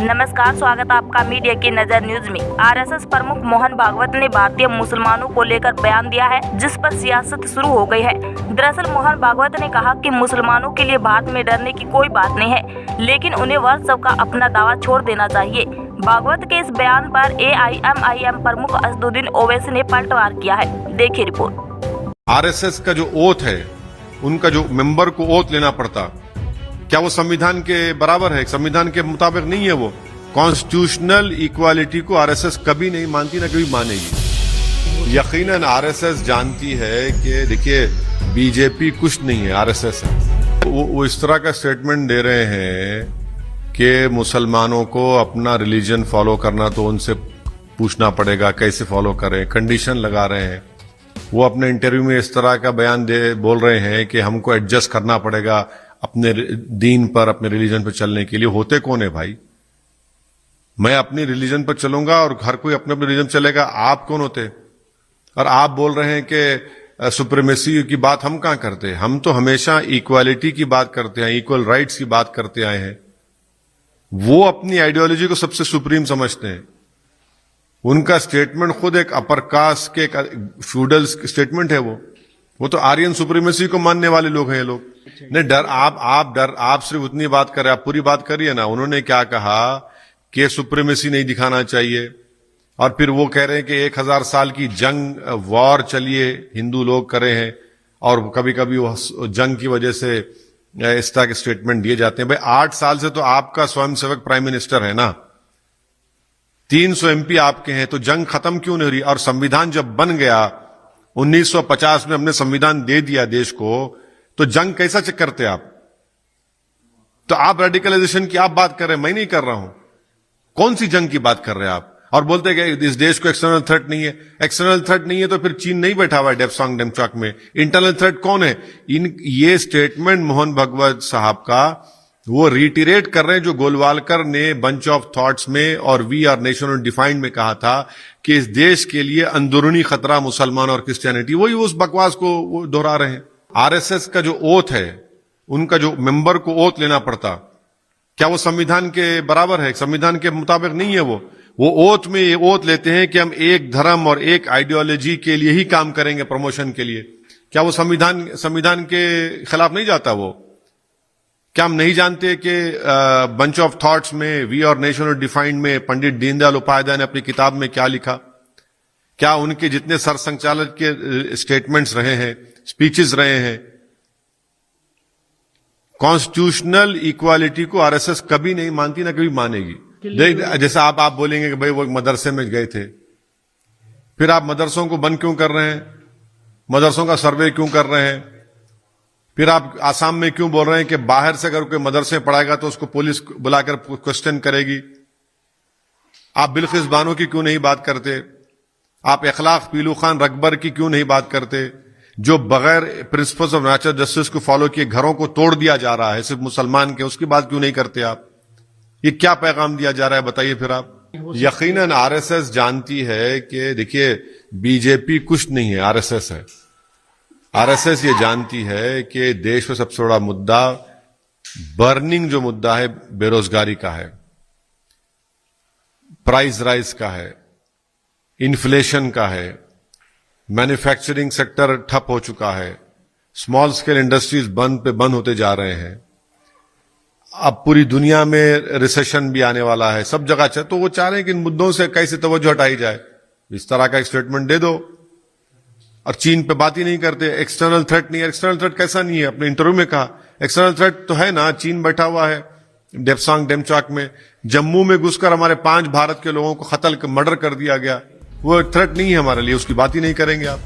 नमस्कार, स्वागत है आपका मीडिया की नजर न्यूज में। आरएसएस प्रमुख मोहन भागवत ने भारतीय मुसलमानों को लेकर बयान दिया है, जिस पर सियासत शुरू हो गई है। दरअसल मोहन भागवत ने कहा कि मुसलमानों के लिए भारत में डरने की कोई बात नहीं है, लेकिन उन्हें व्हाट्सएप का अपना दावा छोड़ देना चाहिए। भागवत के इस बयान पर AIMIM प्रमुख असदुद्दीन ओवैसी ने पलटवार किया है। देखिए रिपोर्ट। आरएसएस का जो ओथ है, उनका जो मेंबर को ओथ लेना पड़ता, क्या वो संविधान के बराबर है? संविधान के मुताबिक नहीं है। वो कॉन्स्टिट्यूशनल इक्वालिटी को आरएसएस कभी नहीं मानती, ना कभी मानेगी। यकीनन आरएसएस जानती है कि देखिए बीजेपी कुछ नहीं है, आरएसएस है। वो इस तरह का स्टेटमेंट दे रहे हैं कि मुसलमानों को अपना रिलीजन फॉलो करना तो उनसे पूछना पड़ेगा, कैसे फॉलो करें, कंडीशन लगा रहे हैं। वो अपने इंटरव्यू में इस तरह का बयान बोल रहे हैं कि हमको एडजस्ट करना पड़ेगा अपने दीन पर, अपने रिलीजन पर चलने के लिए। होते कौन है भाई? मैं अपनी रिलीजन पर चलूंगा और हर कोई अपने अपने रिलीजन चलेगा। आप कौन होते? और आप बोल रहे हैं कि सुप्रीमेसी की बात हम कहां करते हैं? हम तो हमेशा इक्वालिटी की बात करते हैं, इक्वल राइट्स की बात करते आए हैं। वो अपनी आइडियोलॉजी को सबसे सुप्रीम समझते हैं। उनका स्टेटमेंट खुद एक अपर कास्ट के फ्यूडल स्टेटमेंट है। वो तो आर्यन सुप्रीमेसी को मानने वाले लोग हैं ये लोग। नहीं डर, आप सिर्फ उतनी बात कर रहे, आप पूरी बात करिए ना। उन्होंने क्या कहा कि सुप्रीमेसी नहीं दिखाना चाहिए, और फिर वो कह रहे हैं कि 1000 साल की जंग, वॉर चलिए हिंदू लोग करे हैं, और कभी कभी वो जंग की वजह से इस तरह के स्टेटमेंट दिए जाते हैं। भाई 8 साल से तो आपका स्वयंसेवक प्राइम मिनिस्टर है ना, 300 MP आपके हैं, तो जंग खत्म क्यों नहीं हो रही? और संविधान जब बन गया 1950 में, हमने संविधान दे दिया देश को, तो जंग कैसा चेक करते आप? तो आप रेडिकलाइजेशन की आप बात कर रहे हैं, मैं नहीं कर रहा हूं। कौन सी जंग की बात कर रहे हैं आप? और बोलते हैं कि इस देश को एक्सटर्नल थ्रेट नहीं है। एक्सटर्नल थ्रेट नहीं है तो फिर चीन नहीं बैठा हुआ है डेप्सांग डेमचॉक में। इंटरनल थ्रेट कौन है? ये स्टेटमेंट मोहन भागवत साहब का वो रिटीरेट कर रहे हैं जो गोलवालकर ने बंच ऑफ थॉट्स में और वी आर नेशन डिफाइंड में कहा था कि इस देश के लिए अंदरूनी खतरा मुसलमान और क्रिश्चियनिटी। वही उस बकवास को वो दोहरा रहे हैं। आरएसएस का जो ओथ है, उनका जो मेंबर को ओथ लेना पड़ता, क्या वो संविधान के बराबर है? संविधान के मुताबिक नहीं है। वो ओथ में ये ओथ लेते हैं कि हम एक धर्म और एक आइडियोलॉजी के लिए ही काम करेंगे, प्रमोशन के लिए। क्या वो संविधान के खिलाफ नहीं जाता? वो क्या हम नहीं जानते कि बंच ऑफ थॉट्स में, वी आर नेशन डिफाइंड में पंडित दीनदयाल उपाध्याय ने अपनी किताब में क्या लिखा? क्या उनके जितने सरसंघचालक के स्टेटमेंट्स रहे हैं, स्पीचेस रहे हैं, कॉन्स्टिट्यूशनल इक्वालिटी को आरएसएस कभी नहीं मानती, ना कभी मानेगी। जैसा आप बोलेंगे कि भाई वो मदरसे में गए थे, फिर आप मदरसों को बंद क्यों कर रहे हैं? मदरसों का सर्वे क्यों कर रहे हैं? फिर आप आसाम में क्यों बोल रहे हैं कि बाहर से अगर कोई मदरसे पढ़ाएगा तो उसको पुलिस बुलाकर क्वेश्चन करेगी? आप बिल्किस बानो की क्यों नहीं बात करते? आप इखलाक पीलू खान रकबर की क्यों नहीं बात करते, जो बगैर प्रिंसिपल्स ऑफ नेचुरल जस्टिस को फॉलो किए घरों को तोड़ दिया जा रहा है सिर्फ मुसलमान के? उसकी बात क्यों नहीं करते आप? ये क्या पैगाम दिया जा रहा है, बताइए फिर आप। यकीनन आरएसएस जानती है कि देखिए बीजेपी कुछ नहीं है, आरएसएस है। आरएसएस ये जानती है कि देश में सबसे बड़ा मुद्दा, बर्निंग जो मुद्दा है, बेरोजगारी का है, प्राइस राइज का है, इन्फ्लेशन का है, मैन्युफैक्चरिंग सेक्टर ठप हो चुका है, स्मॉल स्केल इंडस्ट्रीज बंद होते जा रहे हैं। अब पूरी दुनिया में रिसेशन भी आने वाला है, सब जगह तो वो चाह रहे हैं कि इन मुद्दों से कैसे तवज्जो हटाई जाए। इस तरह का एक स्टेटमेंट दे दो। और चीन पे बात ही नहीं करते। एक्सटर्नल थ्रेट नहीं है। एक्सटर्नल थ्रेट कैसा नहीं है? अपने इंटरव्यू में कहा एक्सटर्नल थ्रेट तो है ना, चीन बैठा हुआ है डेप्सांग डेमचॉक में, जम्मू में घुसकर हमारे 5 भारत के लोगों को मर्डर कर दिया गया। वो थ्रेट नहीं है हमारे लिए, उसकी बात ही नहीं करेंगे आप।